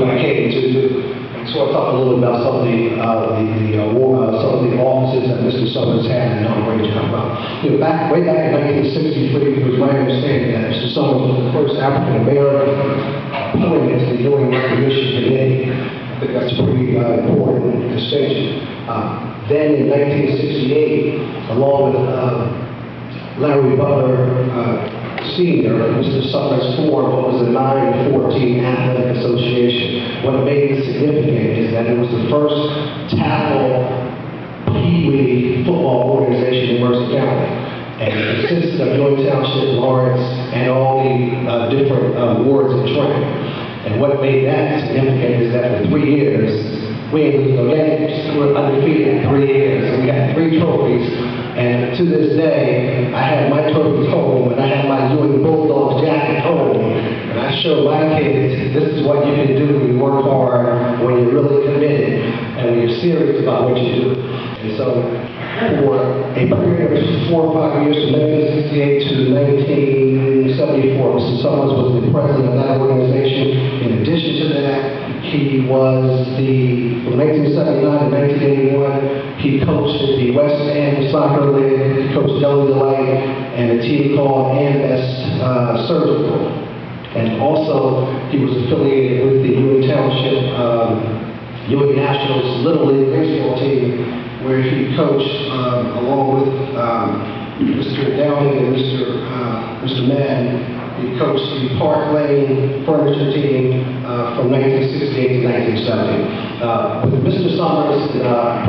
group I came to and sort of talk a little bit about some of the offices that Mr. Sumners had and I'm ready to talk about. You know, way back in 1963, it was my understanding that Mr. Sumners was the first African American appointed to the Ewing Recognition Committee. I think that's a pretty important distinction. Then in 1968, along with Larry Butler Sr., Mr. Sumners formed what was the 9-14 Athletic Association. What made it significant is that it was the first tackle Pee-wee football organization in Mercer County. And it consisted of Ewing Township, Lawrence, and all the different wards in Trenton. And what made that significant is that for 3 years, we were undefeated in 3 years, and we had 3 trophies. And to this day, I have my trophies home, and I have my Ewing Bulldogs jacket home. And I show my kids, this is what you can do when you work hard, when you're really committed, and when you're serious about what you do. And so, for a period of 4 or 5 years, from 1968 to 1974, Mr. Sumners was the president of that organization. In addition to that, he was from 1979 to 1981, he coached the West End Soccer League, he coached Deli Delight, and a team called AMS Surgical. And also, he was affiliated with the Ewing Township, Ewing Nationals Little League baseball team, where he coached along with Mr. Downing and Mr. Madden. He coached the Park Lane Furniture team from 1968 to 1970. With Mr. Sumners,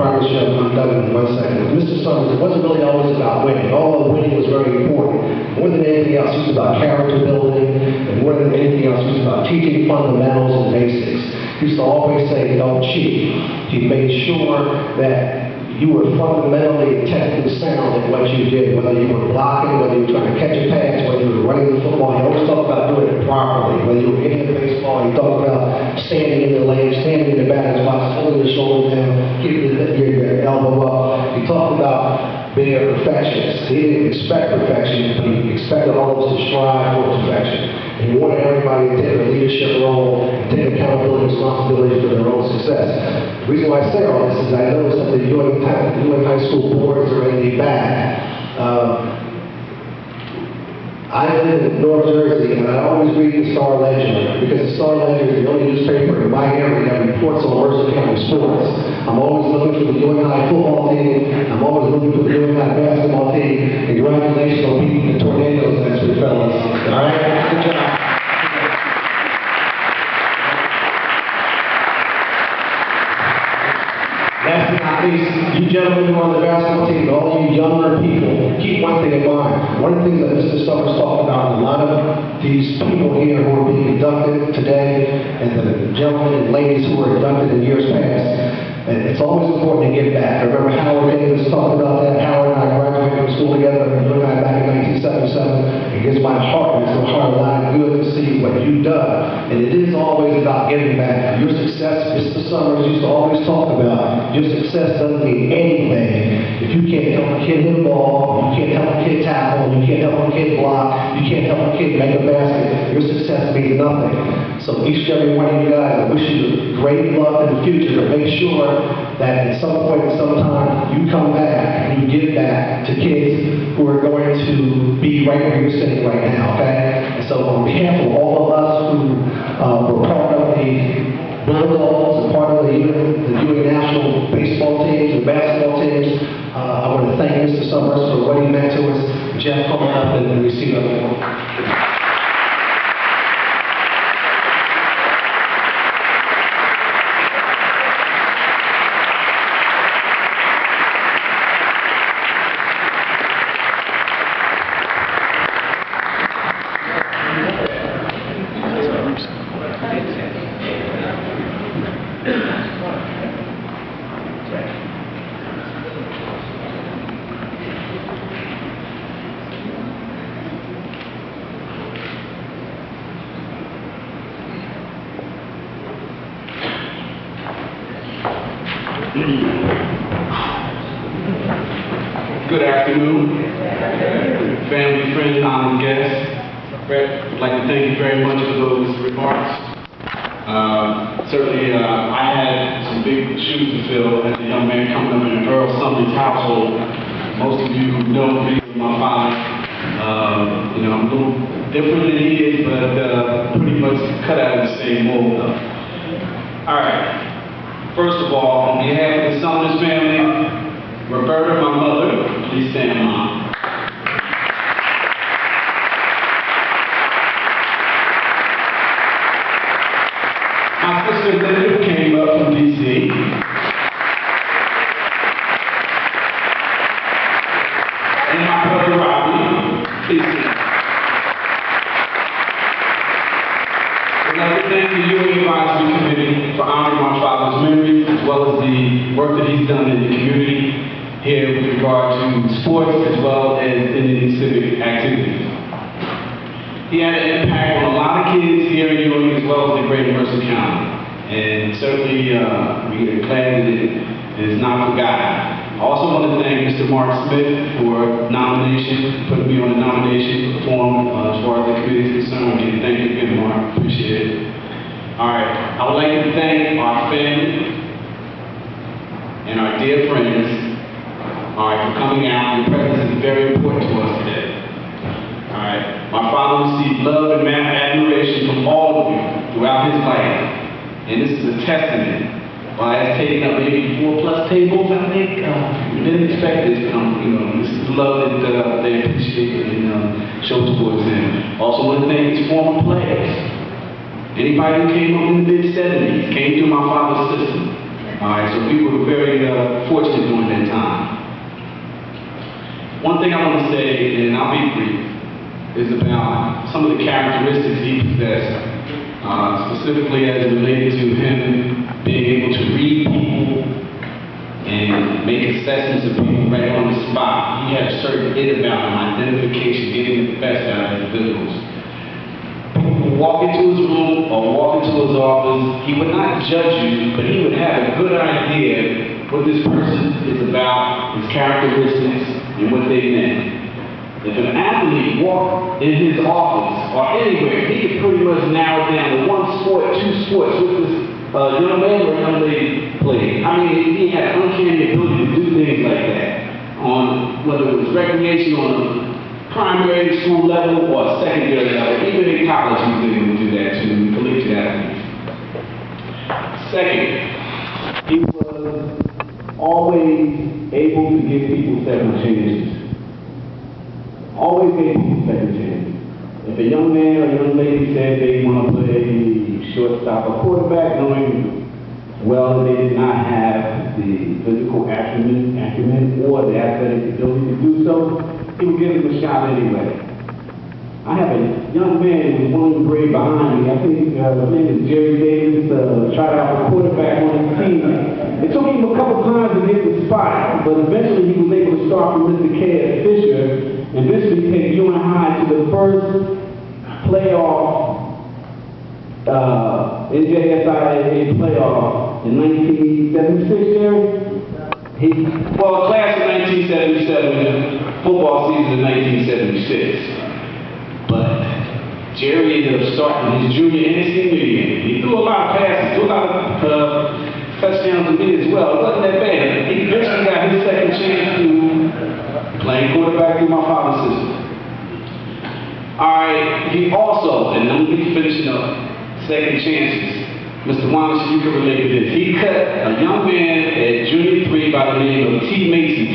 prior to the show, I'm done in 1 second. With Mr. Sumners, it wasn't really always about winning, although winning was very important. More than anything else, it was about character building, and more than anything else, it was about teaching fundamentals and basics. He used to always say, don't cheat. He made sure that you were fundamentally and technically sound in what you did, whether you were blocking, whether you were trying to catch a pass, whether you were running the football. He always talked about doing it properly. Whether you were hitting the baseball, he talked about standing in the lane, standing in the batter's box, holding the shoulder down, keeping your elbow up. He talked about being a perfectionist. He didn't expect perfection, but he expected all of us to strive for perfection. And he wanted everybody to take a leadership role and take accountability and responsibility for their own success. The reason why I say all this is I noticed that the Ewing High School boards are in the back. I live in North Jersey, and I always read the Star Ledger, because the Star Ledger is the only newspaper in my area that reports on Mercer County sports. I'm always looking for the Ewing High football team. I'm always looking for the Ewing High basketball team. And congratulations on beating the Tornadoes last week, fellas. All right? Good job. Last but not least, you gentlemen who are on the basketball team, all you younger people, keep one thing in mind. One of the things that Mr. Sumners talked about, a lot of these people here who are being inducted today, and the gentlemen and ladies who were inducted in years past, and it's always important to give back. I remember Howard Higgins talked about that. Howard and I graduated from school together, and you and I back in 1977. It gives my heart, a lot of good to see what you've done. And it is always about giving back. Your success, Mr. Sumners used to always talk about, your success doesn't mean anything if you can't help a kid hit a ball, you can't help a kid tackle, you can't help a kid block, you can't help a kid make a basket. Your success means nothing. So each and every one of you guys, I wish you great luck in the future, but make sure that at some point in some time, you come back and you give back to kids who are going to be right where you're sitting right now, okay? And so on behalf of all of us who were part of the Bulldogs and part of the Ewing National baseball teams and basketball teams, I want to thank Mr. Sumners for what he meant to us. Jeff, come on up and receive our Good afternoon, family, friends, honored guests. I'd like to thank you very much for those remarks. Certainly, I had some big shoes to fill as a young man coming up in an Earl Sumners household. Most of you who know me, my father, you know, I'm a little different than he is, but pretty much cut out of the same mold, though. All right. First of all, on behalf of the Sumners family, Roberta, my mother, please stand, Mom. My sister Linda came up from D.C. And my brother Robbie, please stand. Another thank the Ewing Committee for honoring my father's memory, as well as the work that he's done in the community here with regard to sports, as well as in civic activities. He had an impact on a lot of kids here in Ewing, as well as the greater Mercer County. And certainly, we are glad that it is not forgotten. I also want to thank Mr. Mark Smith for putting me on the nomination form as far as the committee is concerned. Again, thank you again, Mark. Appreciate it. All right. I would like to thank our family and our dear friends, all right, for coming out. Your presence is very important to us today. All right. My father received love and admiration from all of you throughout his life. And this is a testament. Well, I have taken up maybe 4+ tables, I think. We didn't expect this, you know, this is the love that they appreciate and show towards him. Also want to thank his former players. Anybody who came up in the mid-70s came through my father's system. All right, so we were very fortunate during that time. One thing I want to say, and I'll be brief, is about some of the characteristics he possessed. Specifically as it related to him being able to read people and make assessments of people right on the spot. He had a certain it about him, identification, getting the best out of individuals. People would walk into his room or walk into his office, he would not judge you, but he would have a good idea what this person is about, his characteristics, and what they meant. If an athlete walked in his office or anywhere, he could pretty much narrow down to 1 sport, 2 sports, with this young man or young lady played. I mean, he had an uncanny ability to do things like that, on whether it was recreation on a primary school level or secondary level. Even in college, he was able to do that to collegiate athletes. Second, he was always able to give people second chances. Always gave people second chances. If a young man or young lady said they want to play shortstop or quarterback, knowing well they did not have the physical acumen or the athletic ability to do so, he would give them a shot anyway. I have a young man who was 1 grade behind me. I think his name is Jerry Davis, tried out for quarterback on his team. It took him a couple times to get the spot, but eventually he was able to start from Mr. K. Fisher, and this would take Ewing High to the first playoff, NJSIAA playoff in 1976, Jerry? Well, class of 1977, football season in 1976. But Jerry ended up starting his junior and his senior year. He threw a lot of passes, threw a lot of touchdowns to me as well. It wasn't that bad. He eventually got his second chance to playing quarterback through my father's system. All right, he also, and I'm going to be finishing up, second chances. Mr. Wallace, you can relate to this. He cut a young man at junior 3 by the name of T. Macy.